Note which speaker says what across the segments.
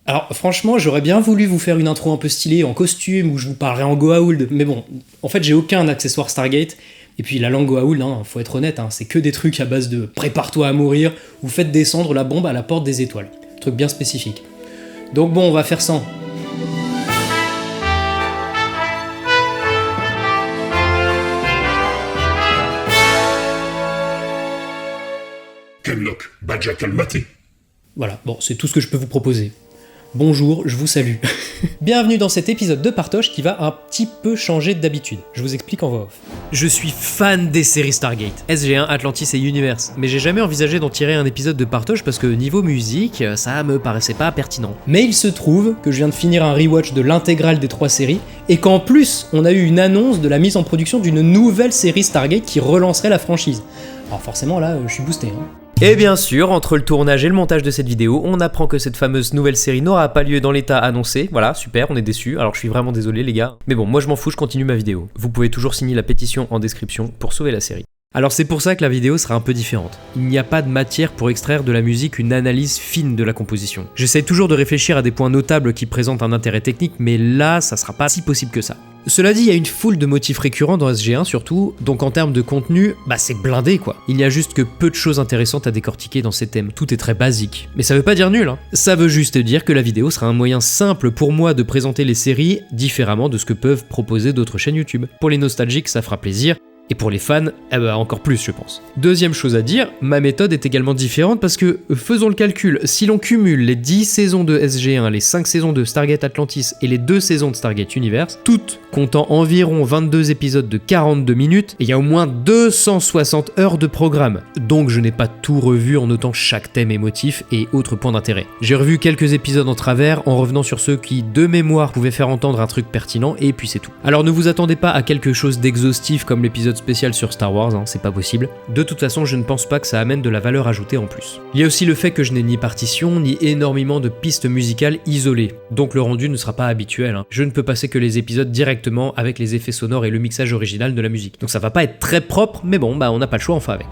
Speaker 1: Alors franchement, j'aurais bien voulu vous faire une intro un peu stylée, en costume, où je vous parlerais en Goa'uld, mais bon, en fait j'ai aucun accessoire Stargate, et puis la langue Goa'uld, hein, faut être honnête, hein, c'est que des trucs à base de « prépare-toi à mourir » ou « faites descendre la bombe à la porte des étoiles ». Truc bien spécifique. Donc bon, on va faire sans.
Speaker 2: Kenlock, Badja Kalmaté.
Speaker 1: Voilà, bon, c'est tout ce que je peux vous proposer. Bonjour, je vous salue. Bienvenue dans cet épisode de Partoche qui va un petit peu changer d'habitude. Je vous explique en voix off. Je suis fan des séries Stargate, SG1, Atlantis et Universe, mais j'ai jamais envisagé d'en tirer un épisode de Partoche parce que niveau musique, ça me paraissait pas pertinent. Mais il se trouve que je viens de finir un rewatch de l'intégrale des 3 séries, et qu'en plus, on a eu une annonce de la mise en production d'une nouvelle série Stargate qui relancerait la franchise. Alors forcément là, je suis boosté. Et bien sûr, entre le tournage et le montage de cette vidéo, on apprend que cette fameuse nouvelle série n'aura pas lieu dans l'état annoncé. Voilà, super, on est déçus. Alors je suis vraiment désolé les gars. Mais bon, moi je m'en fous, je continue ma vidéo. Vous pouvez toujours signer la pétition en description pour sauver la série. Alors c'est pour ça que la vidéo sera un peu différente. Il n'y a pas de matière pour extraire de la musique une analyse fine de la composition. J'essaie toujours de réfléchir à des points notables qui présentent un intérêt technique, mais là, ça sera pas si possible que ça. Cela dit, il y a une foule de motifs récurrents dans SG1 surtout, donc en termes de contenu, c'est blindé quoi. Il n'y a juste que peu de choses intéressantes à décortiquer dans ces thèmes, tout est très basique. Mais ça veut pas dire nul, hein. Ça veut juste dire que la vidéo sera un moyen simple pour moi de présenter les séries différemment de ce que peuvent proposer d'autres chaînes YouTube. Pour les nostalgiques, ça fera plaisir. Et pour les fans, encore plus je pense. Deuxième chose à dire, ma méthode est également différente parce que, faisons le calcul, si l'on cumule les 10 saisons de SG1, les 5 saisons de Stargate Atlantis et les 2 saisons de Stargate Universe, toutes comptant environ 22 épisodes de 42 minutes, et il y a au moins 260 heures de programme. Donc je n'ai pas tout revu en notant chaque thème et motif et autres points d'intérêt. J'ai revu quelques épisodes en travers en revenant sur ceux qui, de mémoire, pouvaient faire entendre un truc pertinent et puis c'est tout. Alors ne vous attendez pas à quelque chose d'exhaustif comme l'épisode spécial sur Star Wars, hein, c'est pas possible. De toute façon, je ne pense pas que ça amène de la valeur ajoutée en plus. Il y a aussi le fait que je n'ai ni partition, ni énormément de pistes musicales isolées, donc le rendu ne sera pas habituel. Hein. Je ne peux passer que les épisodes directement avec les effets sonores et le mixage original de la musique. Donc ça va pas être très propre, mais bon, on n'a pas le choix, enfin avec.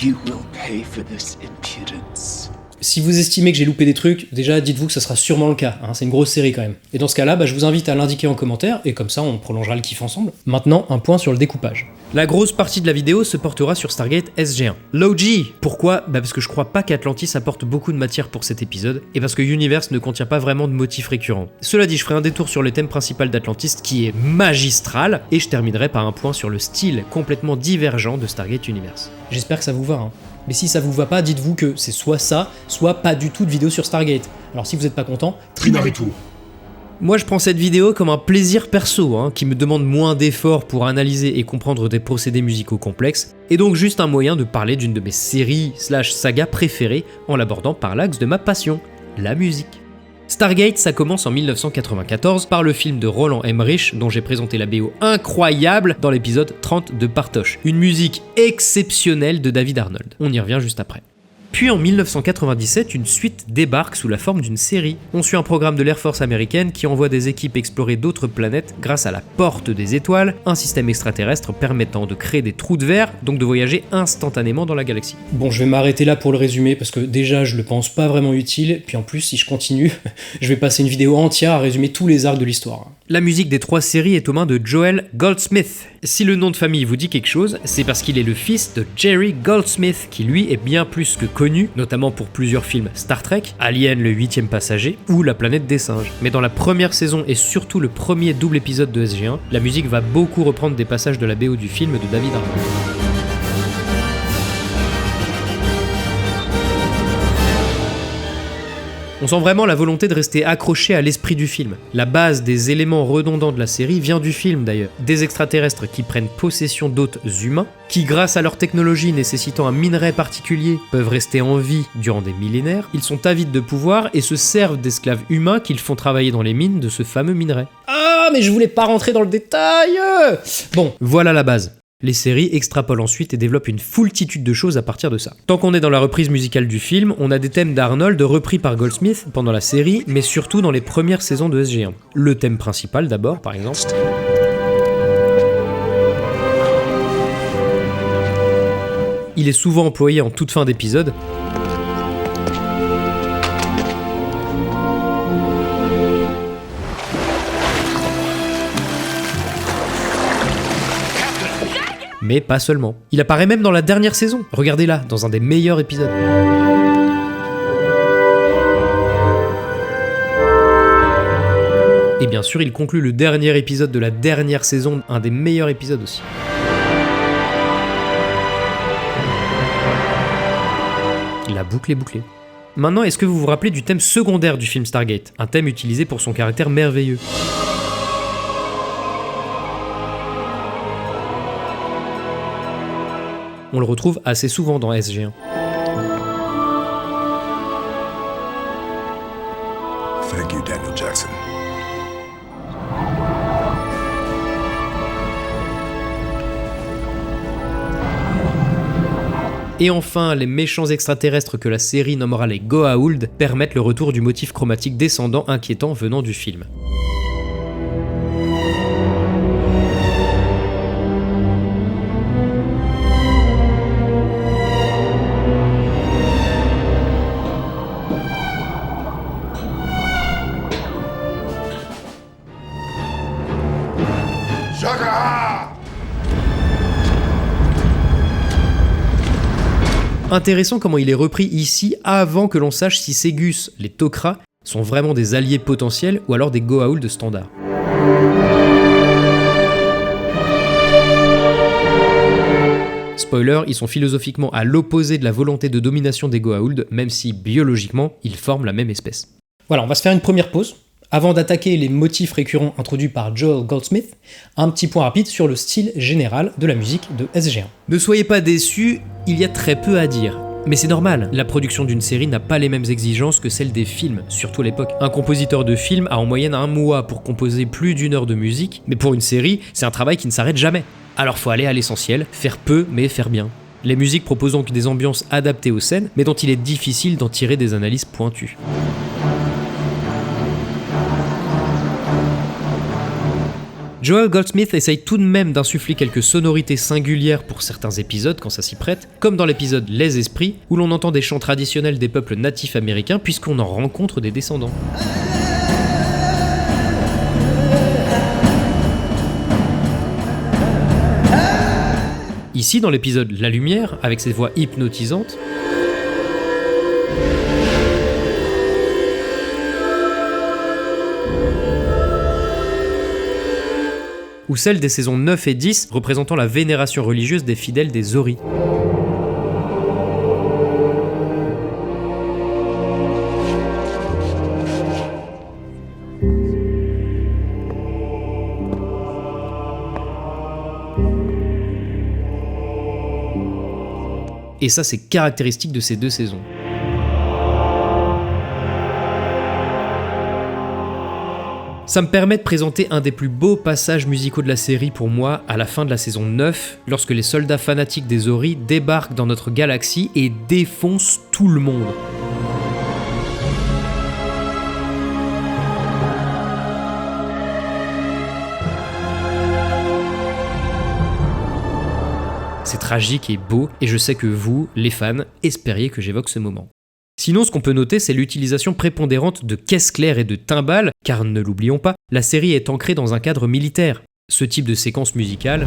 Speaker 3: You will pay for this impudence.
Speaker 1: Si vous estimez que j'ai loupé des trucs, déjà dites-vous que ça sera sûrement le cas, hein, c'est une grosse série quand même. Et dans ce cas-là, je vous invite à l'indiquer en commentaire, et comme ça on prolongera le kiff ensemble. Maintenant, un point sur le découpage. La grosse partie de la vidéo se portera sur Stargate SG1. Low G. Pourquoi ? Parce que je crois pas qu'Atlantis apporte beaucoup de matière pour cet épisode, et parce que Universe ne contient pas vraiment de motifs récurrents. Cela dit, je ferai un détour sur le thème principal d'Atlantis qui est magistral, et je terminerai par un point sur le style complètement divergent de Stargate Universe. J'espère que ça vous va, hein. Mais si ça vous va pas, dites-vous que c'est soit ça, soit pas du tout de vidéo sur Stargate. Alors si vous êtes pas content,
Speaker 2: Trinarito.
Speaker 1: moi je prends cette vidéo comme un plaisir perso, hein, qui me demande moins d'efforts pour analyser et comprendre des procédés musicaux complexes, et donc juste un moyen de parler d'une de mes séries / sagas préférées en l'abordant par l'axe de ma passion, la musique. Stargate, ça commence en 1994 par le film de Roland Emmerich dont j'ai présenté la BO incroyable dans l'épisode 30 de Partoche. Une musique exceptionnelle de David Arnold. On y revient juste après. Puis en 1997, une suite débarque sous la forme d'une série. On suit un programme de l'Air Force américaine qui envoie des équipes explorer d'autres planètes grâce à la Porte des Étoiles, un système extraterrestre permettant de créer des trous de verre, donc de voyager instantanément dans la galaxie. Bon, je vais m'arrêter là pour le résumé parce que déjà je le pense pas vraiment utile, puis en plus si je continue, je vais passer une vidéo entière à résumer tous les arcs de l'histoire. La musique des 3 séries est aux mains de Joel Goldsmith. Si le nom de famille vous dit quelque chose, c'est parce qu'il est le fils de Jerry Goldsmith, qui lui est bien plus que connu, notamment pour plusieurs films Star Trek, Alien le 8e passager, ou La planète des singes. Mais dans la première saison et surtout le premier double épisode de SG1, la musique va beaucoup reprendre des passages de la BO du film de David Arnold. On sent vraiment la volonté de rester accroché à l'esprit du film. La base des éléments redondants de la série vient du film d'ailleurs. Des extraterrestres qui prennent possession d'hôtes humains, qui grâce à leur technologie nécessitant un minerai particulier peuvent rester en vie durant des millénaires. Ils sont avides de pouvoir et se servent d'esclaves humains qu'ils font travailler dans les mines de ce fameux minerai. Ah mais je voulais pas rentrer dans le détail. Bon, voilà la base. Les séries extrapolent ensuite et développent une foultitude de choses à partir de ça. Tant qu'on est dans la reprise musicale du film, on a des thèmes d'Arnold repris par Goldsmith pendant la série, mais surtout dans les premières saisons de SG1. Le thème principal d'abord, par exemple. Il est souvent employé en toute fin d'épisode. Mais pas seulement. Il apparaît même dans la dernière saison. Regardez là, dans un des meilleurs épisodes. Et bien sûr, il conclut le dernier épisode de la dernière saison, un des meilleurs épisodes aussi. La boucle est bouclée. Maintenant, est-ce que vous vous rappelez du thème secondaire du film Stargate ? Un thème utilisé pour son caractère merveilleux. On le retrouve assez souvent dans SG1.
Speaker 2: Thank you, Daniel Jackson.
Speaker 1: Et enfin, les méchants extraterrestres que la série nommera les Goa'uld permettent le retour du motif chromatique descendant inquiétant venant du film. Intéressant comment il est repris ici avant que l'on sache si ces Gus, les Tok'ra, sont vraiment des alliés potentiels ou alors des Goa'uld standards. Spoiler, ils sont philosophiquement à l'opposé de la volonté de domination des Goa'uld, même si biologiquement, ils forment la même espèce. Voilà, on va se faire une première pause. Avant d'attaquer les motifs récurrents introduits par Joel Goldsmith, un petit point rapide sur le style général de la musique de SG1. Ne soyez pas déçus, il y a très peu à dire. Mais c'est normal, la production d'une série n'a pas les mêmes exigences que celle des films, surtout à l'époque. Un compositeur de film a en moyenne 1 mois pour composer plus d'1 heure de musique, mais pour une série, c'est un travail qui ne s'arrête jamais. Alors faut aller à l'essentiel, faire peu mais faire bien. Les musiques proposent donc des ambiances adaptées aux scènes, mais dont il est difficile d'en tirer des analyses pointues. Joel Goldsmith essaye tout de même d'insuffler quelques sonorités singulières pour certains épisodes quand ça s'y prête, comme dans l'épisode Les Esprits, où l'on entend des chants traditionnels des peuples natifs américains puisqu'on en rencontre des descendants. Ici, dans l'épisode La Lumière, avec cette voix hypnotisante, ou celle des saisons 9 et 10 représentant la vénération religieuse des fidèles des Zori. Et ça, c'est caractéristique de ces deux saisons. Ça me permet de présenter un des plus beaux passages musicaux de la série pour moi à la fin de la saison 9, lorsque les soldats fanatiques des Zori débarquent dans notre galaxie et défoncent tout le monde. C'est tragique et beau, et je sais que vous, les fans, espériez que j'évoque ce moment. Sinon, ce qu'on peut noter, c'est l'utilisation prépondérante de caisses claires et de timbales, car ne l'oublions pas, la série est ancrée dans un cadre militaire. Ce type de séquence musicale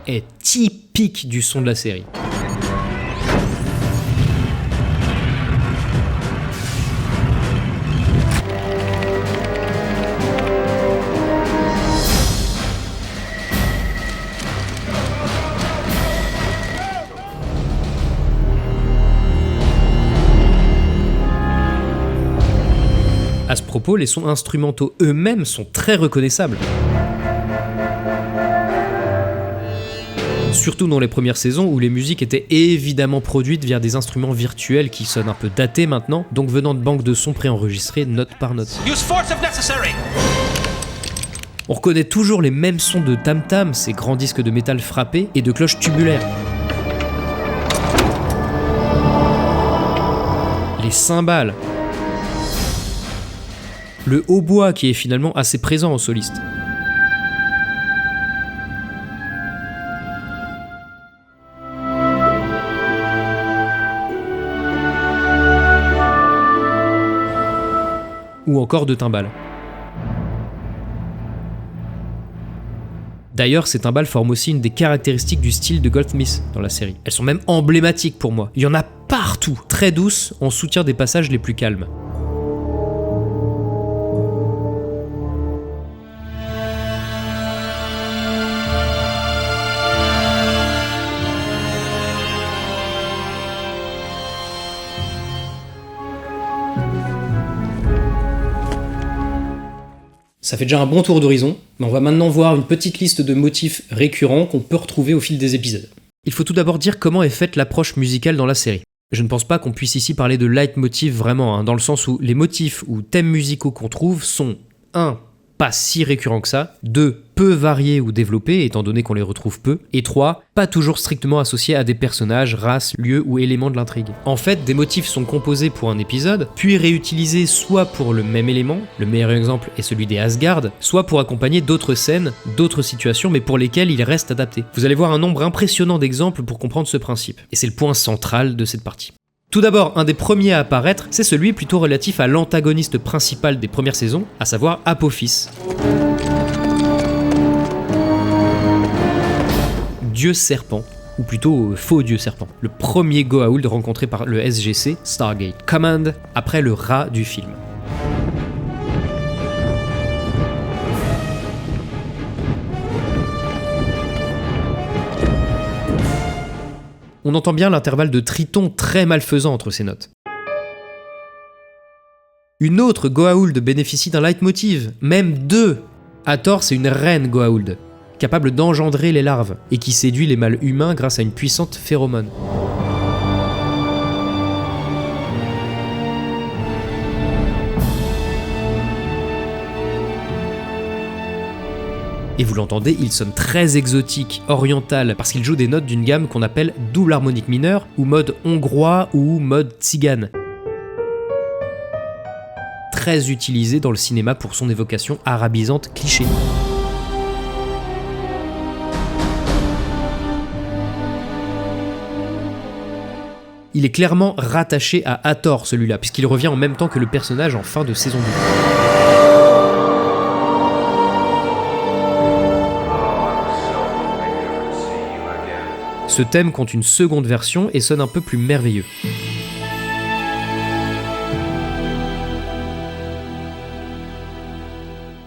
Speaker 1: est typique du son de la série. À ce propos, les sons instrumentaux eux-mêmes sont très reconnaissables. Surtout dans les premières saisons où les musiques étaient évidemment produites via des instruments virtuels qui sonnent un peu datés maintenant, donc venant de banques de sons préenregistrées note par note. On reconnaît toujours les mêmes sons de tam-tam, ces grands disques de métal frappés, et de cloches tubulaires. Les cymbales. Le hautbois qui est finalement assez présent en soliste. ou encore de timbales. D'ailleurs, ces timbales forment aussi une des caractéristiques du style de Goldsmith dans la série. Elles sont même emblématiques pour moi. Il y en a partout, très douces, en soutien des passages les plus calmes. Ça fait déjà un bon tour d'horizon, mais on va maintenant voir une petite liste de motifs récurrents qu'on peut retrouver au fil des épisodes. Il faut tout d'abord dire comment est faite l'approche musicale dans la série. Je ne pense pas qu'on puisse ici parler de leitmotiv vraiment, dans le sens où les motifs ou thèmes musicaux qu'on trouve sont 1. Pas si récurrents que ça, 2. Peu variés ou développés, étant donné qu'on les retrouve peu, et 3. Pas toujours strictement associés à des personnages, races, lieux ou éléments de l'intrigue. En fait, des motifs sont composés pour un épisode, puis réutilisés soit pour le même élément, le meilleur exemple est celui des Asgard, soit pour accompagner d'autres scènes, d'autres situations, mais pour lesquelles ils restent adaptés. Vous allez voir un nombre impressionnant d'exemples pour comprendre ce principe, et c'est le point central de cette partie. Tout d'abord, un des premiers à apparaître, c'est celui plutôt relatif à l'antagoniste principal des premières saisons, à savoir Apophis. Dieu serpent, ou plutôt faux dieu serpent, le premier Goa'uld rencontré par le SGC, Stargate Command, après le rat du film. On entend bien l'intervalle de triton très malfaisant entre ces notes. Une autre Goa'uld bénéficie d'un leitmotiv, même deux. Hathor, c'est une reine Goa'uld, capable d'engendrer les larves, et qui séduit les mâles humains grâce à une puissante phéromone. Et vous l'entendez, il sonne très exotique, oriental, parce qu'il joue des notes d'une gamme qu'on appelle double harmonique mineure, ou mode hongrois, ou mode tzigane. Très utilisé dans le cinéma pour son évocation arabisante cliché. Il est clairement rattaché à Hathor celui-là, puisqu'il revient en même temps que le personnage en fin de saison 2. Ce thème compte une seconde version et sonne un peu plus merveilleux.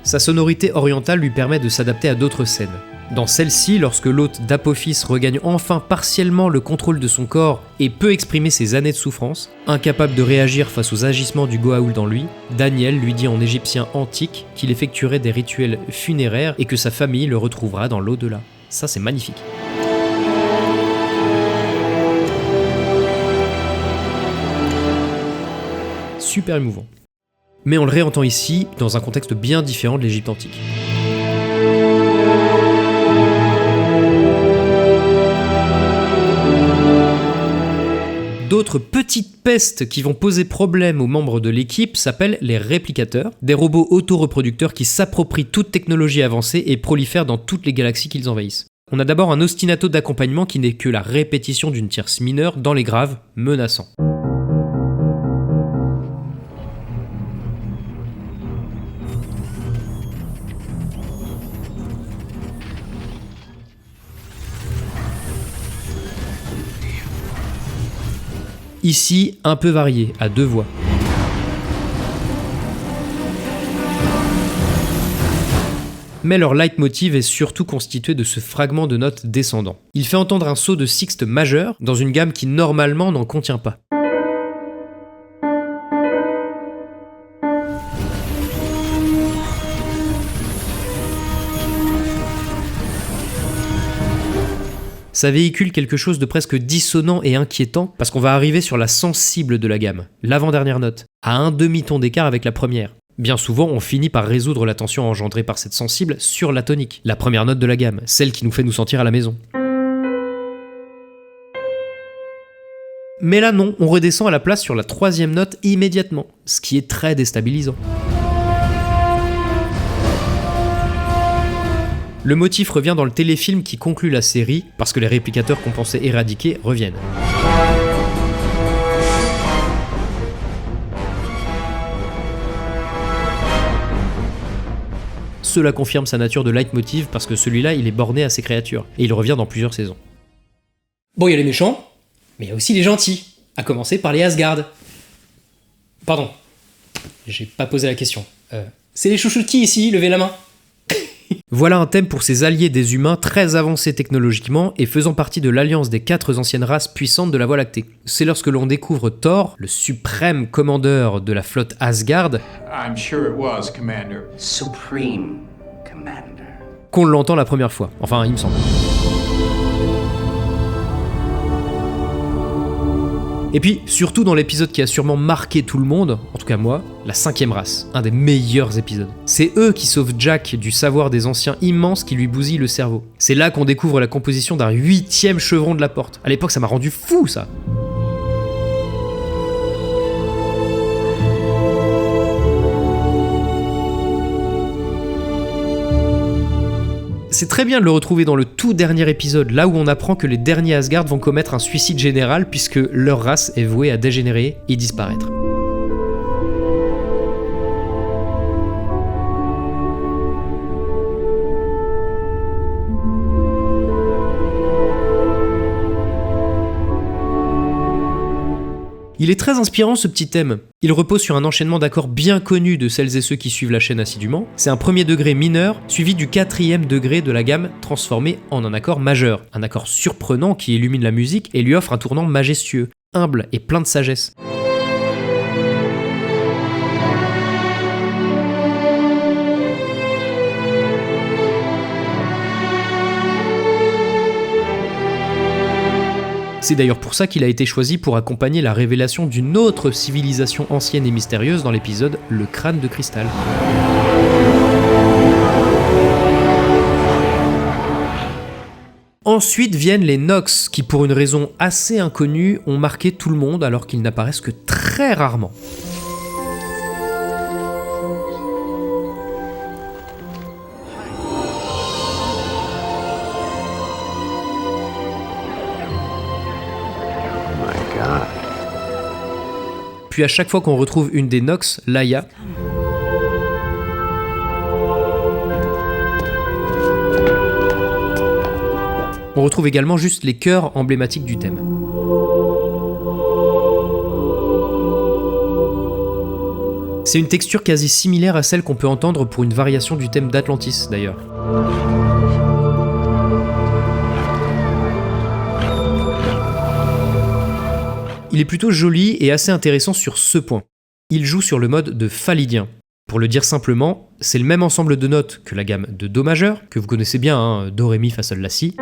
Speaker 1: Sa sonorité orientale lui permet de s'adapter à d'autres scènes. Dans celle-ci, lorsque l'hôte d'Apophis regagne enfin partiellement le contrôle de son corps et peut exprimer ses années de souffrance, incapable de réagir face aux agissements du Goa'uld en lui, Daniel lui dit en égyptien antique qu'il effectuerait des rituels funéraires et que sa famille le retrouvera dans l'au-delà. Ça, c'est magnifique. Super émouvant. Mais on le réentend ici dans un contexte bien différent de l'Égypte antique. D'autres petites pestes qui vont poser problème aux membres de l'équipe s'appellent les réplicateurs, des robots auto-reproducteurs qui s'approprient toute technologie avancée et prolifèrent dans toutes les galaxies qu'ils envahissent. On a d'abord un ostinato d'accompagnement qui n'est que la répétition d'une tierce mineure dans les graves, menaçant. Ici, un peu varié, à deux voix. Mais leur leitmotiv est surtout constitué de ce fragment de notes descendant. Il fait entendre un saut de sixte majeur dans une gamme qui normalement n'en contient pas. Ça véhicule quelque chose de presque dissonant et inquiétant parce qu'on va arriver sur la sensible de la gamme, l'avant-dernière note, à un demi-ton d'écart avec la première. Bien souvent, on finit par résoudre la tension engendrée par cette sensible sur la tonique, la première note de la gamme, celle qui nous fait nous sentir à la maison. Mais là non, on redescend à la place sur la troisième note immédiatement, ce qui est très déstabilisant. Le motif revient dans le téléfilm qui conclut la série, parce que les réplicateurs qu'on pensait éradiquer reviennent. cela confirme sa nature de leitmotiv parce que celui-là, il est borné à ses créatures, et il revient dans plusieurs saisons. Bon, il y a les méchants, mais il y a aussi les gentils, à commencer par les Asgard. Pardon, j'ai pas posé la question. C'est les chouchoutis ici, levez la main. Voilà un thème pour ces alliés des humains très avancés technologiquement et faisant partie de l'alliance des 4 anciennes races puissantes de la Voie lactée. C'est lorsque l'on découvre Thor, le suprême commandeur de la flotte Asgard,
Speaker 4: I'm sure it was, Commander.
Speaker 3: Supreme Commander.
Speaker 1: qu'on l'entend la première fois. Enfin, il me semble. Et puis, surtout dans l'épisode qui a sûrement marqué tout le monde, en tout cas moi, la 5e race, un des meilleurs épisodes. C'est eux qui sauvent Jack du savoir des anciens immenses qui lui bousillent le cerveau. C'est là qu'on découvre la composition d'un 8e chevron de la porte. À l'époque, ça m'a rendu fou, ça. C'est très bien de le retrouver dans le tout dernier épisode, là où on apprend que les derniers Asgard vont commettre un suicide général puisque leur race est vouée à dégénérer et disparaître. Il est très inspirant ce petit thème. Il repose sur un enchaînement d'accords bien connus de celles et ceux qui suivent la chaîne assidûment. C'est un premier degré mineur, suivi du 4e degré de la gamme transformé en un accord majeur. Un accord surprenant qui illumine la musique et lui offre un tournant majestueux, humble et plein de sagesse. C'est d'ailleurs pour ça qu'il a été choisi pour accompagner la révélation d'une autre civilisation ancienne et mystérieuse dans l'épisode Le Crâne de Cristal. Ensuite viennent les Nox, qui pour une raison assez inconnue ont marqué tout le monde alors qu'ils n'apparaissent que très rarement. Puis à chaque fois qu'on retrouve une des Nox, Laia, on retrouve également juste les chœurs emblématiques du thème. C'est une texture quasi similaire à celle qu'on peut entendre pour une variation du thème d'Atlantis d'ailleurs. Il est plutôt joli et assez intéressant sur ce point. Il joue sur le mode de fa lydien. Pour le dire simplement, c'est le même ensemble de notes que la gamme de Do majeur, que vous connaissez bien, hein, Do, Ré, Mi, Fa, Sol, La, Si.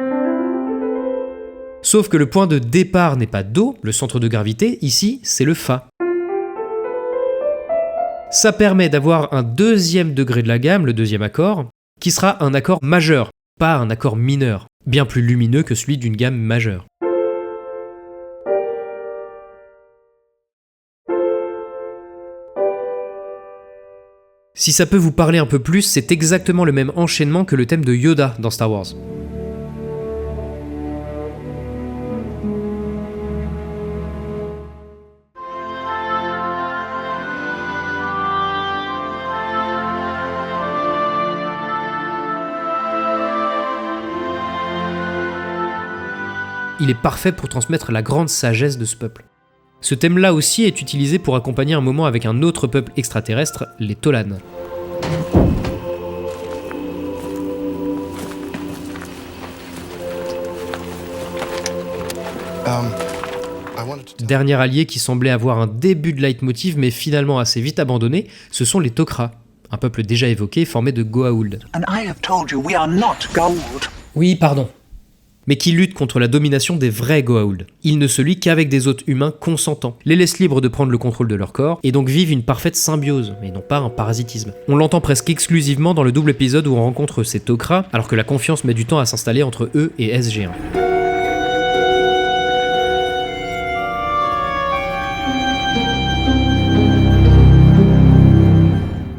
Speaker 1: Sauf que le point de départ n'est pas Do, le centre de gravité, ici, c'est le Fa. Ça permet d'avoir un 2e degré de la gamme, le 2e accord, qui sera un accord majeur, pas un accord mineur, bien plus lumineux que celui d'une gamme majeure. Si ça peut vous parler un peu plus, c'est exactement le même enchaînement que le thème de Yoda dans Star Wars. Il est parfait pour transmettre la grande sagesse de ce peuple. Ce thème-là aussi est utilisé pour accompagner un moment avec un autre peuple extraterrestre, les Tolan. Dernier allié qui semblait avoir un début de leitmotiv mais finalement assez vite abandonné, ce sont les Tok'ra, un peuple déjà évoqué formé de Goa'uld. Oui, pardon. Mais qui lutte contre la domination des vrais Goa'uld. Ils ne se lient qu'avec des hôtes humains consentants, les laissent libres de prendre le contrôle de leur corps, et donc vivent une parfaite symbiose, mais non pas un parasitisme. On l'entend presque exclusivement dans le double épisode où on rencontre ces Tok'ra, alors que la confiance met du temps à s'installer entre eux et SG1.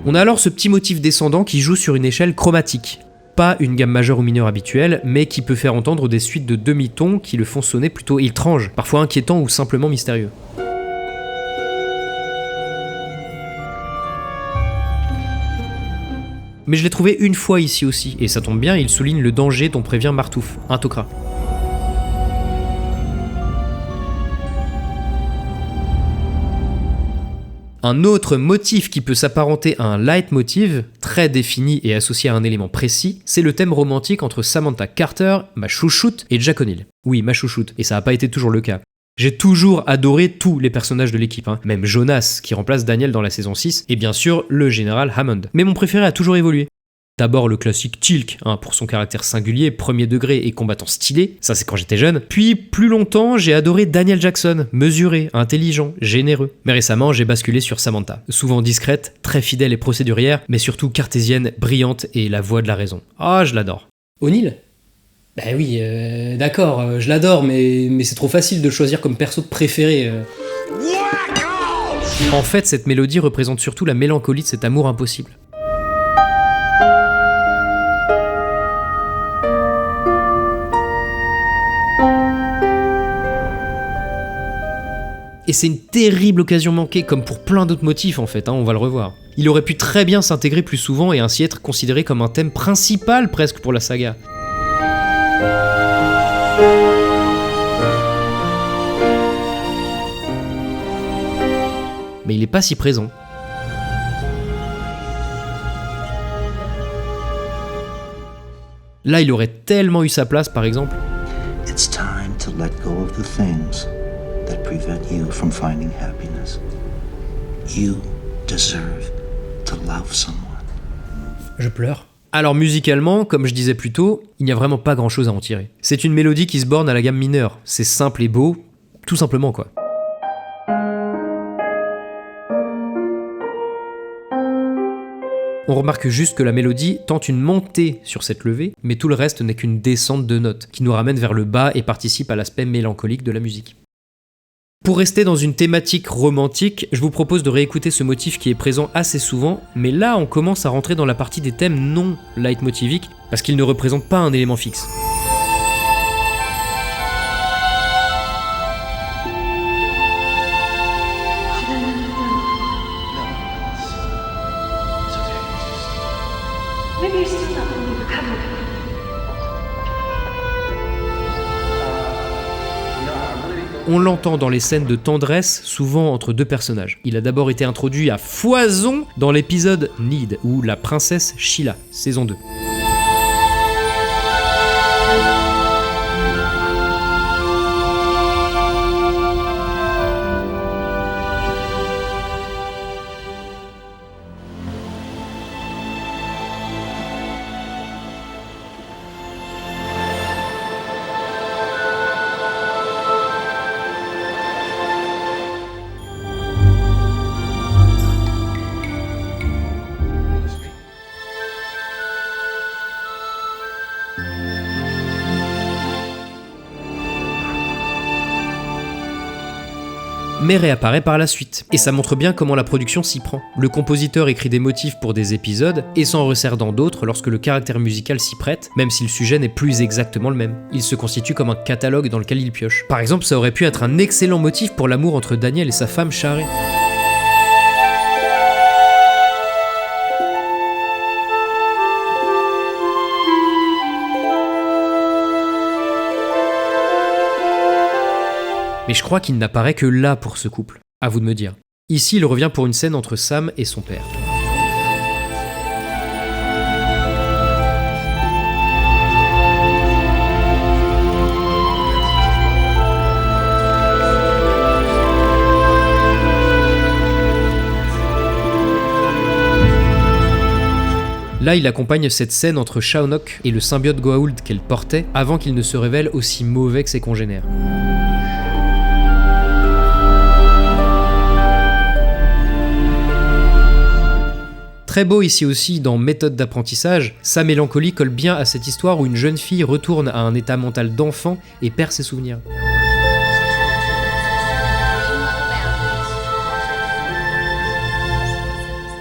Speaker 1: On a alors ce petit motif descendant qui joue sur une échelle chromatique. Pas une gamme majeure ou mineure habituelle, mais qui peut faire entendre des suites de demi-tons qui le font sonner plutôt étrange, parfois inquiétant ou simplement mystérieux. Mais je l'ai trouvé une fois ici aussi, et ça tombe bien, il souligne le danger dont prévient Martouf, un Tok'ra. Un autre motif qui peut s'apparenter à un leitmotiv, très défini et associé à un élément précis, c'est le thème romantique entre Samantha Carter, ma chouchoute, et Jack O'Neill. Oui, ma chouchoute, et ça n'a pas été toujours le cas. J'ai toujours adoré tous les personnages de l'équipe, même Jonas, qui remplace Daniel dans la saison 6, et bien sûr le général Hammond. Mais mon préféré a toujours évolué. D'abord le classique Teal'c, pour son caractère singulier, premier degré et combattant stylé, ça c'est quand j'étais jeune. Puis plus longtemps, j'ai adoré Daniel Jackson, mesuré, intelligent, généreux. Mais récemment, j'ai basculé sur Samantha, souvent discrète, très fidèle et procédurière, mais surtout cartésienne, brillante et la voix de la raison. Ah, je l'adore.
Speaker 5: O'Neill ? Bah oui, d'accord, je l'adore, mais c'est trop facile de le choisir comme perso préféré.
Speaker 1: En fait, cette mélodie représente surtout la mélancolie de cet amour impossible. Et c'est une terrible occasion manquée, comme pour plein d'autres motifs en fait, on va le revoir. Il aurait pu très bien s'intégrer plus souvent et ainsi être considéré comme un thème principal presque pour la saga. Mais il n'est pas si présent. Là, il aurait tellement eu sa place, par exemple.
Speaker 6: It's time to let go of the things that prevent you from finding happiness. You deserve to love someone.
Speaker 5: Je pleure.
Speaker 1: Alors musicalement, comme je disais plus tôt, il n'y a vraiment pas grand chose à en tirer. C'est une mélodie qui se borne à la gamme mineure. C'est simple et beau, tout simplement quoi. On remarque juste que la mélodie tente une montée sur cette levée, mais tout le reste n'est qu'une descente de notes, qui nous ramène vers le bas et participe à l'aspect mélancolique de la musique. Pour rester dans une thématique romantique, je vous propose de réécouter ce motif qui est présent assez souvent, mais là on commence à rentrer dans la partie des thèmes non leitmotiviques, parce qu'ils ne représentent pas un élément fixe. On l'entend dans les scènes de tendresse, souvent entre deux personnages. Il a d'abord été introduit à foison dans l'épisode Need, ou la princesse Sheila, saison 2. Mais réapparaît par la suite. Et ça montre bien comment la production s'y prend. Le compositeur écrit des motifs pour des épisodes et s'en resserre dans d'autres lorsque le caractère musical s'y prête, même si le sujet n'est plus exactement le même. Il se constitue comme un catalogue dans lequel il pioche. Par exemple, ça aurait pu être un excellent motif pour l'amour entre Daniel et sa femme Shari. Mais je crois qu'il n'apparaît que là pour ce couple. À vous de me dire. Ici, il revient pour une scène entre Sam et son père. Là, il accompagne cette scène entre Shaunok et le symbiote Goa'uld qu'elle portait avant qu'il ne se révèle aussi mauvais que ses congénères. Très beau ici aussi dans Méthode d'apprentissage, sa mélancolie colle bien à cette histoire où une jeune fille retourne à un état mental d'enfant et perd ses souvenirs.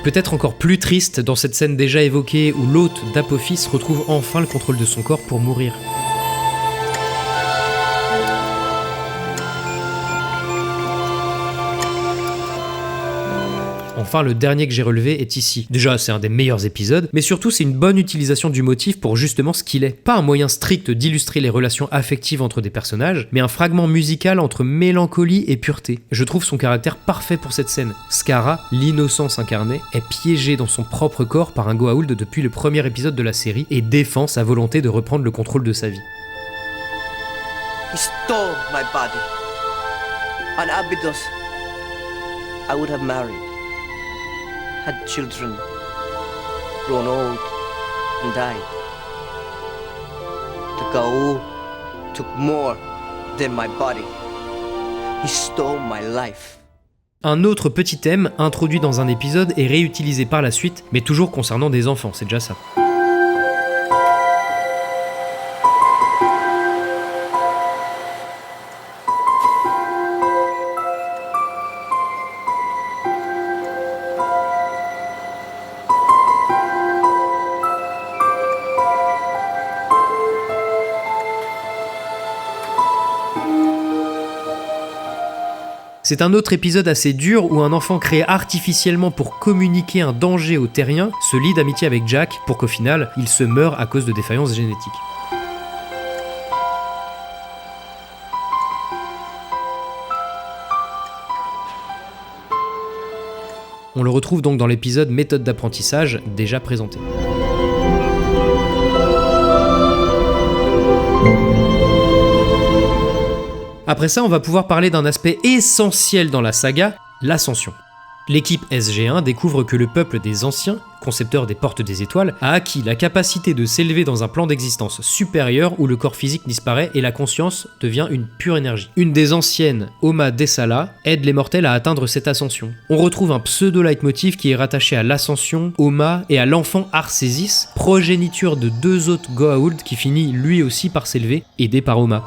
Speaker 1: Peut-être encore plus triste dans cette scène déjà évoquée où l'hôte d'Apophis retrouve enfin le contrôle de son corps pour mourir. Enfin, le dernier que j'ai relevé est ici. Déjà, c'est un des meilleurs épisodes, mais surtout, c'est une bonne utilisation du motif pour justement ce qu'il est. Pas un moyen strict d'illustrer les relations affectives entre des personnages, mais un fragment musical entre mélancolie et pureté. Je trouve son caractère parfait pour cette scène. Scarra, l'innocence incarnée, est piégée dans son propre corps par un Goa'uld depuis le premier épisode de la série et défend sa volonté de reprendre le contrôle de sa vie.
Speaker 7: He stole my body. On Abydos, I would have married, had children, grown old, and died. The Goa'uld took more than my body. He stole my life.
Speaker 1: Un autre petit thème, introduit dans un épisode et réutilisé par la suite, mais toujours concernant des enfants, c'est déjà ça. C'est un autre épisode assez dur où un enfant créé artificiellement pour communiquer un danger aux terriens se lie d'amitié avec Jack pour qu'au final, il se meure à cause de défaillances génétiques. On le retrouve donc dans l'épisode Méthode d'apprentissage déjà présenté. Après ça, on va pouvoir parler d'un aspect essentiel dans la saga, l'ascension. L'équipe SG1 découvre que le peuple des Anciens, concepteur des Portes des Étoiles, a acquis la capacité de s'élever dans un plan d'existence supérieur où le corps physique disparaît et la conscience devient une pure énergie. Une des anciennes, Oma Dessala, aide les mortels à atteindre cette ascension. On retrouve un pseudo-leitmotiv qui est rattaché à l'ascension, Oma et à l'enfant Arcésis, progéniture de deux autres Goa'uld qui finit lui aussi par s'élever, aidé par Oma.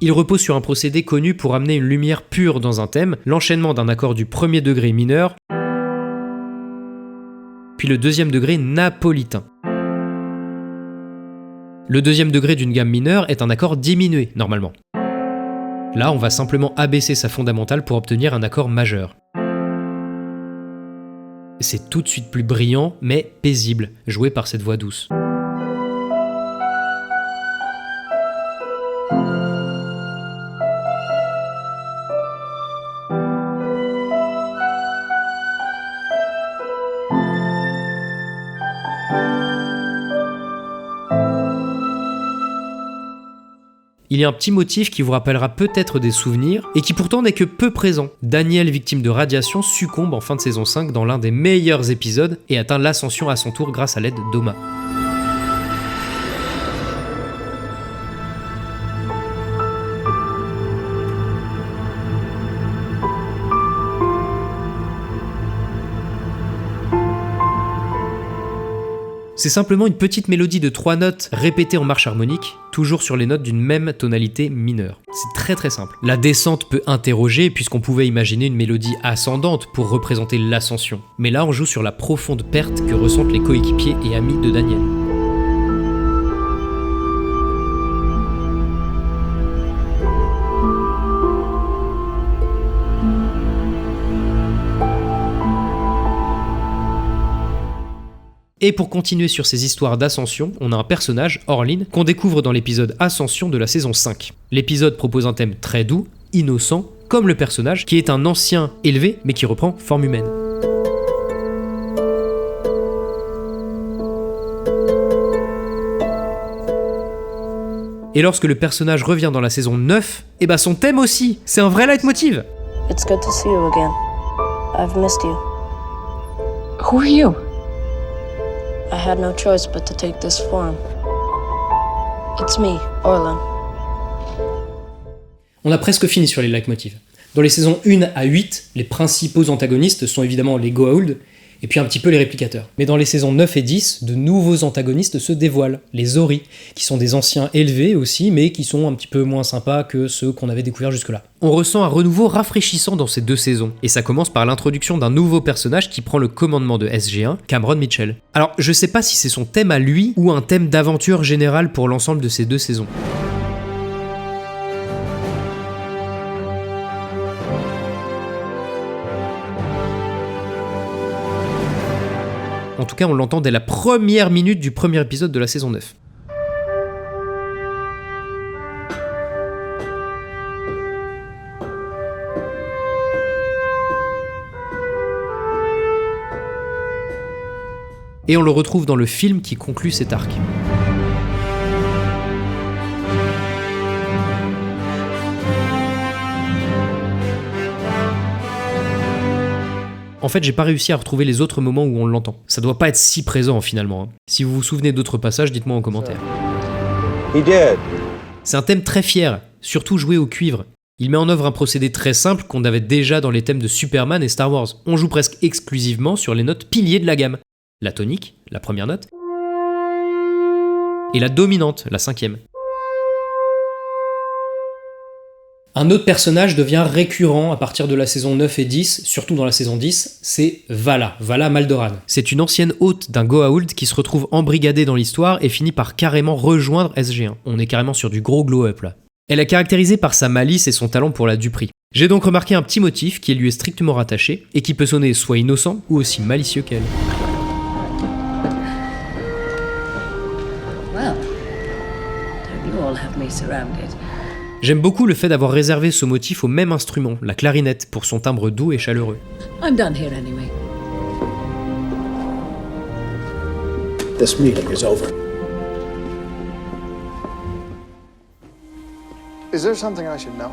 Speaker 1: Il repose sur un procédé connu pour amener une lumière pure dans un thème, l'enchaînement d'un accord du premier degré mineur, puis le deuxième degré napolitain. Le deuxième degré d'une gamme mineure est un accord diminué, normalement. Là, on va simplement abaisser sa fondamentale pour obtenir un accord majeur. C'est tout de suite plus brillant, mais paisible, joué par cette voix douce. Il y a un petit motif qui vous rappellera peut-être des souvenirs, et qui pourtant n'est que peu présent. Daniel, victime de radiation, succombe en fin de saison 5 dans l'un des meilleurs épisodes, et atteint l'ascension à son tour grâce à l'aide d'Oma. C'est simplement une petite mélodie de 3 notes répétées en marche harmonique, toujours sur les notes d'une même tonalité mineure. C'est très très simple. La descente peut interroger puisqu'on pouvait imaginer une mélodie ascendante pour représenter l'ascension. Mais là on joue sur la profonde perte que ressentent les coéquipiers et amis de Daniel. Et pour continuer sur ces histoires d'ascension, on a un personnage, Orlin, qu'on découvre dans l'épisode Ascension de la saison 5. L'épisode propose un thème très doux, innocent, comme le personnage, qui est un ancien élevé, mais qui reprend forme humaine. Et lorsque le personnage revient dans la saison 9, et bah son thème aussi, c'est un vrai leitmotiv.
Speaker 8: It's good to see you again. I've missed you.
Speaker 9: Who are you?
Speaker 8: I had no choice but to take this form. It's me, Orlin.
Speaker 5: On a presque fini sur les leitmotivs. Dans les saisons 1 à 8, les principaux antagonistes sont évidemment les Goa'uld, et puis un petit peu les réplicateurs. Mais dans les saisons 9 et 10, de nouveaux antagonistes se dévoilent, les Ori, qui sont des anciens élevés aussi, mais qui sont un petit peu moins sympas que ceux qu'on avait découverts jusque-là.
Speaker 1: On ressent un renouveau rafraîchissant dans ces 2 saisons, et ça commence par l'introduction d'un nouveau personnage qui prend le commandement de SG-1, Cameron Mitchell. Alors je sais pas si c'est son thème à lui, ou un thème d'aventure générale pour l'ensemble de ces 2 saisons. En tout cas, on l'entend dès la première minute du premier épisode de la saison 9. Et on le retrouve dans le film qui conclut cet arc. En fait, j'ai pas réussi à retrouver les autres moments où on l'entend. Ça doit pas être si présent finalement. Si vous vous souvenez d'autres passages, dites-moi en commentaire. C'est un thème très fier, surtout joué au cuivre. Il met en œuvre un procédé très simple qu'on avait déjà dans les thèmes de Superman et Star Wars. On joue presque exclusivement sur les notes piliers de la gamme. La tonique, la première note, et la dominante, la 5e.
Speaker 5: Un autre personnage devient récurrent à partir de la saison 9 et 10, surtout dans la saison 10, c'est Vala Maldoran.
Speaker 1: C'est une ancienne hôte d'un Goa'uld qui se retrouve embrigadée dans l'histoire et finit par carrément rejoindre SG-1. On est carrément sur du gros glow-up là. Elle est caractérisée par sa malice et son talent pour la duperie. J'ai donc remarqué un petit motif qui lui est strictement rattaché et qui peut sonner soit innocent ou aussi malicieux qu'elle.
Speaker 9: Well, don't you all have me surrounded?
Speaker 1: J'aime beaucoup le fait d'avoir réservé ce motif au même instrument, la clarinette, pour son timbre doux et chaleureux.
Speaker 9: I'm done here anyway.
Speaker 2: This meeting is over.
Speaker 10: Is there something I should know?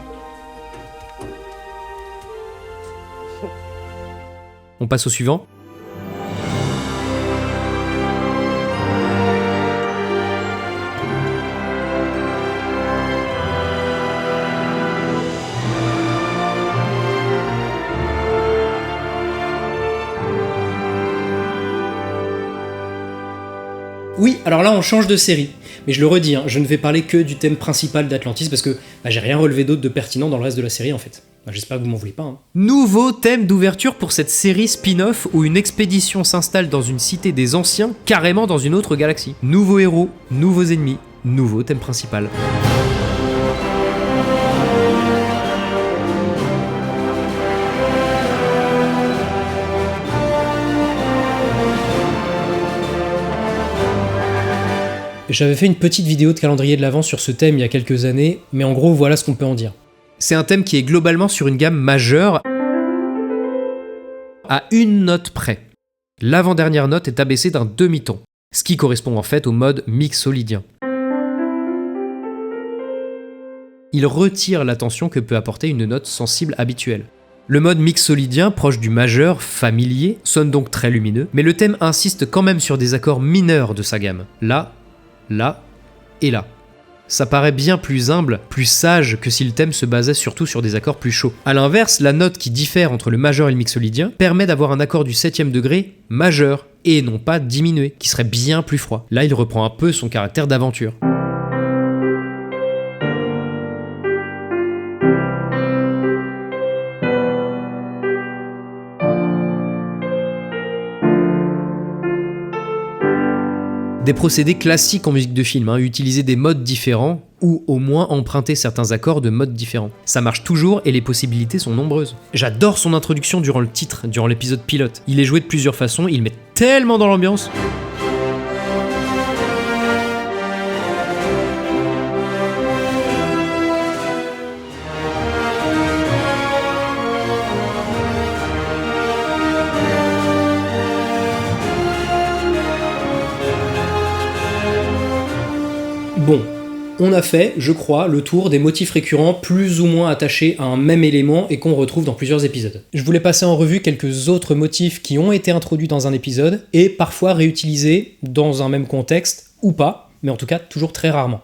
Speaker 1: On passe au suivant.
Speaker 5: Oui, alors là on change de série, mais je le redis, je ne vais parler que du thème principal d'Atlantis parce que j'ai rien relevé d'autre de pertinent dans le reste de la série en fait. J'espère que vous m'en voulez pas.
Speaker 1: Nouveau thème d'ouverture pour cette série spin-off où une expédition s'installe dans une cité des anciens, carrément dans une autre galaxie. Nouveaux héros, nouveaux ennemis, nouveau thème principal.
Speaker 5: J'avais fait une petite vidéo de calendrier de l'Avent sur ce thème il y a quelques années, mais en gros voilà ce qu'on peut en dire.
Speaker 1: C'est un thème qui est globalement sur une gamme majeure à une note près. L'avant-dernière note est abaissée d'un demi-ton, ce qui correspond en fait au mode mixolydien. Il retire l'attention que peut apporter une note sensible habituelle. Le mode mixolydien, proche du majeur, familier, sonne donc très lumineux, mais le thème insiste quand même sur des accords mineurs de sa gamme. Là et là. Ça paraît bien plus humble, plus sage que si le thème se basait surtout sur des accords plus chauds. A l'inverse, la note qui diffère entre le majeur et le mixolydien permet d'avoir un accord du 7e degré majeur, et non pas diminué, qui serait bien plus froid. Là, il reprend un peu son caractère d'aventure. Des procédés classiques en musique de film, utiliser des modes différents, ou au moins emprunter certains accords de modes différents. Ça marche toujours et les possibilités sont nombreuses. J'adore son introduction durant le titre, durant l'épisode pilote. Il est joué de plusieurs façons, il met tellement dans l'ambiance.
Speaker 5: Bon, on a fait, je crois, le tour des motifs récurrents plus ou moins attachés à un même élément et qu'on retrouve dans plusieurs épisodes. Je voulais passer en revue quelques autres motifs qui ont été introduits dans un épisode et parfois réutilisés dans un même contexte ou pas, mais en tout cas toujours très rarement.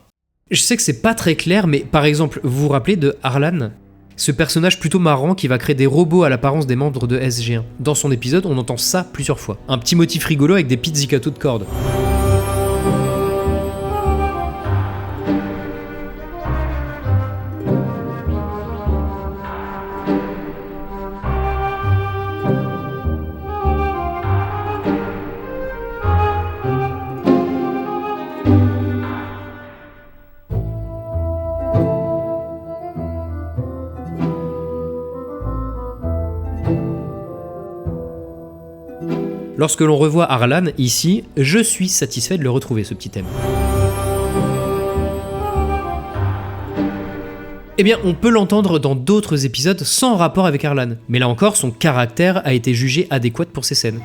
Speaker 1: Je sais que c'est pas très clair, mais par exemple, vous vous rappelez de Harlan ?
Speaker 5: Ce personnage plutôt marrant qui va créer des robots à l'apparence des membres de SG1. Dans son épisode, on entend ça plusieurs fois. Un petit motif rigolo avec des pizzicatos de cordes. Lorsque l'on revoit Arlan ici, je suis satisfait de le retrouver, ce petit thème. Eh bien, on peut l'entendre dans d'autres épisodes sans rapport avec Arlan, mais là encore, son caractère a été jugé adéquat pour ces scènes.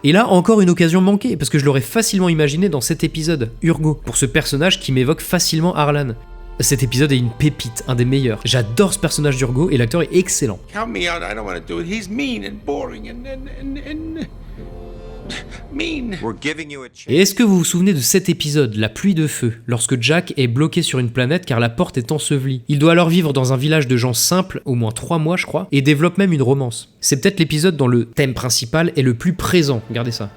Speaker 5: Et là, encore une occasion manquée, parce que je l'aurais facilement imaginé dans cet épisode, Urgo, pour ce personnage qui m'évoque facilement Arlan. Cet épisode est une pépite, un des meilleurs. J'adore ce personnage d'Urgo et l'acteur est excellent.
Speaker 11: Count me out, I don't want to do it. He's mean and boring and mean.
Speaker 7: We're giving you a chance.
Speaker 5: Et est-ce que vous vous souvenez de cet épisode, La pluie de feu, lorsque Jack est bloqué sur une planète car la porte est ensevelie. Il doit alors vivre dans un village de gens simples, au moins 3 mois je crois, et développe même une romance. C'est peut-être l'épisode dont le thème principal est le plus présent, regardez ça.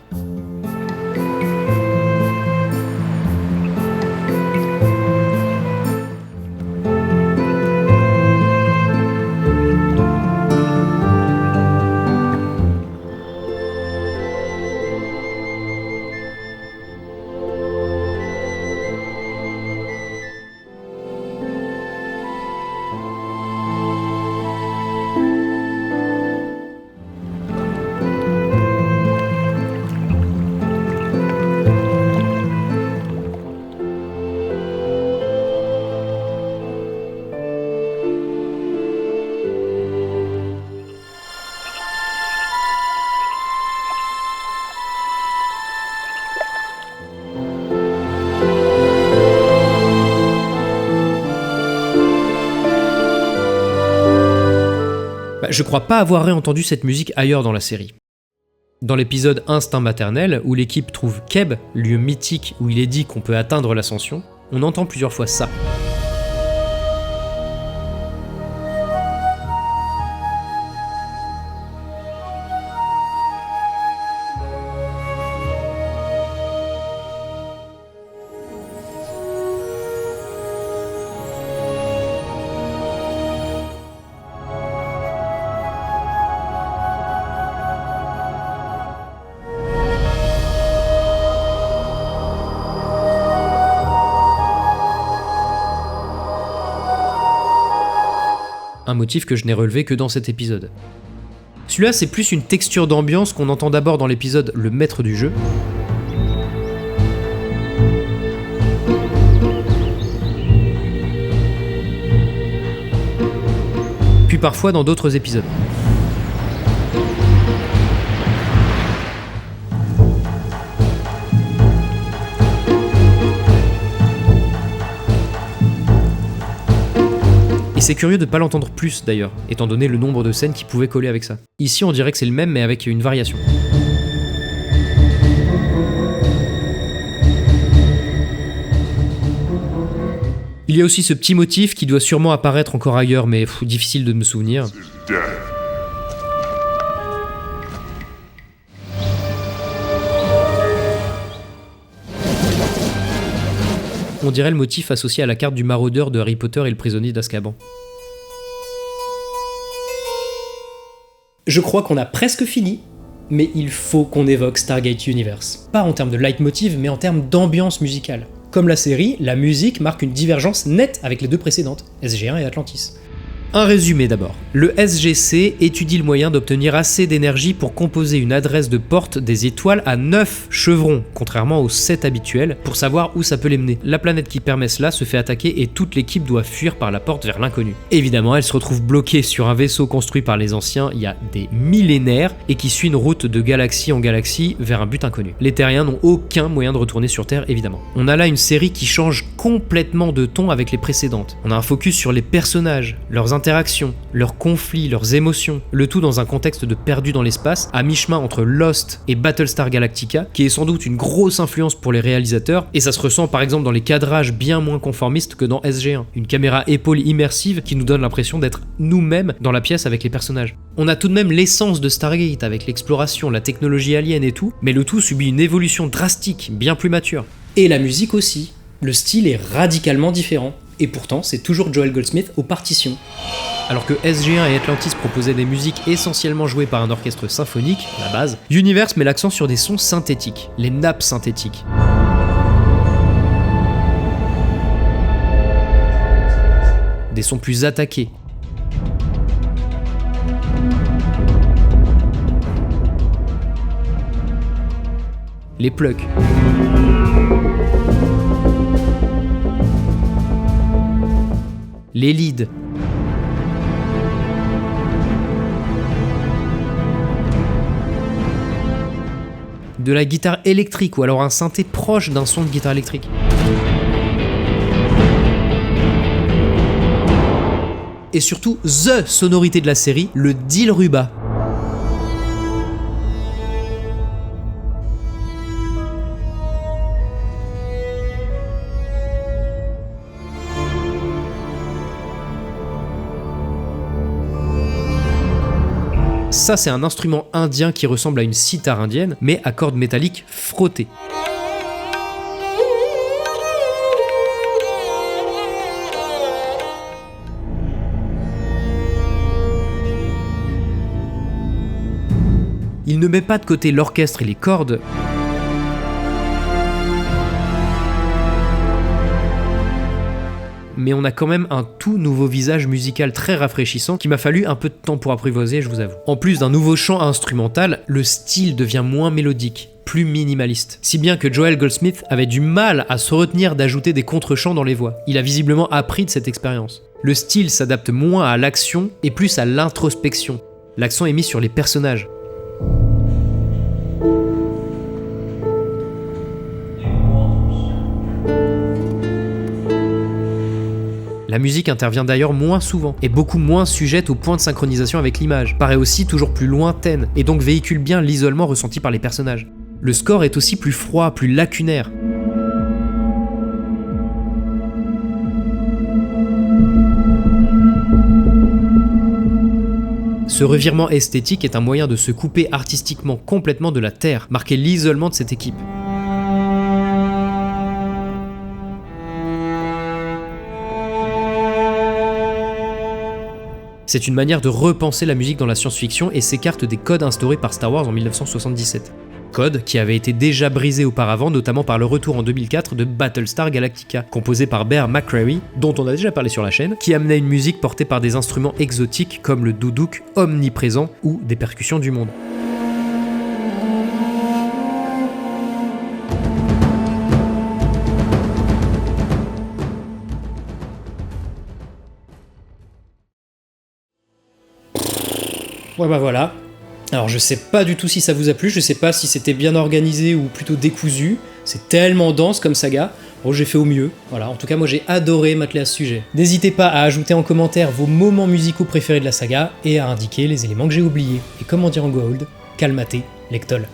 Speaker 5: Je crois pas avoir réentendu cette musique ailleurs dans la série. Dans l'épisode Instinct maternel, où l'équipe trouve Keb, lieu mythique où il est dit qu'on peut atteindre l'ascension, on entend plusieurs fois ça. Un motif que je n'ai relevé que dans cet épisode. Celui-là, c'est plus une texture d'ambiance qu'on entend d'abord dans l'épisode Le Maître du Jeu. Puis parfois dans d'autres épisodes. C'est curieux de ne pas l'entendre plus d'ailleurs, étant donné le nombre de scènes qui pouvaient coller avec ça. Ici on dirait que c'est le même mais avec une variation. Il y a aussi ce petit motif qui doit sûrement apparaître encore ailleurs, mais difficile de me souvenir. On dirait le motif associé à la carte du maraudeur de Harry Potter et le prisonnier d'Azkaban.
Speaker 1: Je crois qu'on a presque fini, mais il faut qu'on évoque Stargate Universe. Pas en termes de leitmotiv, mais en termes d'ambiance musicale. Comme la série, la musique marque une divergence nette avec les deux précédentes, SG1 et Atlantis. Un résumé d'abord. Le SGC étudie le moyen d'obtenir assez d'énergie pour composer une adresse de porte des étoiles à 9 chevrons, contrairement aux 7 habituels, pour savoir où ça peut les mener. La planète qui permet cela se fait attaquer et toute l'équipe doit fuir par la porte vers l'inconnu. Évidemment, elle se retrouve bloquée sur un vaisseau construit par les anciens il y a des millénaires et qui suit une route de galaxie en galaxie vers un but inconnu. Les terriens n'ont aucun moyen de retourner sur Terre, évidemment. On a là une série qui change complètement de ton avec les précédentes. On a un focus sur les personnages, leurs interactions, leurs conflits, leurs émotions, le tout dans un contexte de perdu dans l'espace, à mi-chemin entre Lost et Battlestar Galactica, qui est sans doute une grosse influence pour les réalisateurs, et ça se ressent par exemple dans les cadrages bien moins conformistes que dans SG1. Une caméra épaule immersive qui nous donne l'impression d'être nous-mêmes dans la pièce avec les personnages. On a tout de même l'essence de Stargate avec l'exploration, la technologie alien et tout, mais le tout subit une évolution drastique, bien plus mature.
Speaker 5: Et la musique aussi. Le style est radicalement différent. Et pourtant, c'est toujours Joel Goldsmith aux partitions.
Speaker 1: Alors que SG1 et Atlantis proposaient des musiques essentiellement jouées par un orchestre symphonique, à la base, Universe met l'accent sur des sons synthétiques, les nappes synthétiques. Des sons plus attaqués. Les plucks. Les leads. De la guitare électrique ou alors un synthé proche d'un son de guitare électrique. Et surtout, THE sonorité de la série, le Dilruba. Ça, c'est un instrument indien qui ressemble à une cithare indienne, mais à cordes métalliques frottées. Il ne met pas de côté l'orchestre et les cordes, mais on a quand même un tout nouveau visage musical très rafraîchissant qui m'a fallu un peu de temps pour apprivoiser, je vous avoue. En plus d'un nouveau chant instrumental, le style devient moins mélodique, plus minimaliste. Si bien que Joel Goldsmith avait du mal à se retenir d'ajouter des contre-chants dans les voix. Il a visiblement appris de cette expérience. Le style s'adapte moins à l'action et plus à l'introspection. L'accent est mis sur les personnages. La musique intervient d'ailleurs moins souvent, et beaucoup moins sujette au point de synchronisation avec l'image, paraît aussi toujours plus lointaine, et donc véhicule bien l'isolement ressenti par les personnages. Le score est aussi plus froid, plus lacunaire. Ce revirement esthétique est un moyen de se couper artistiquement complètement de la Terre, marquer l'isolement de cette équipe. C'est une manière de repenser la musique dans la science-fiction et s'écarte des codes instaurés par Star Wars en 1977. Codes qui avaient été déjà brisés auparavant, notamment par le retour en 2004 de Battlestar Galactica, composé par Bear McCreary, dont on a déjà parlé sur la chaîne, qui amenait une musique portée par des instruments exotiques comme le doudouk omniprésent ou des percussions du monde.
Speaker 5: Ouais bah voilà. Alors je sais pas du tout si ça vous a plu, je sais pas si c'était bien organisé ou plutôt décousu. C'est tellement dense comme saga. Bon, j'ai fait au mieux. Voilà, en tout cas moi j'ai adoré m'atteler à ce sujet. N'hésitez pas à ajouter en commentaire vos moments musicaux préférés de la saga et à indiquer les éléments que j'ai oubliés. Et comme on dit en Goa'uld, calmate, lectol.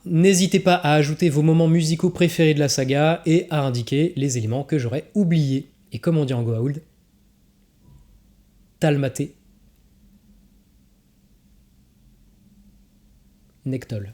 Speaker 5: N'hésitez pas à ajouter vos moments musicaux préférés de la saga et à indiquer les éléments que j'aurais oubliés. Et comme on dit en Goa'uld, talmate, nectol.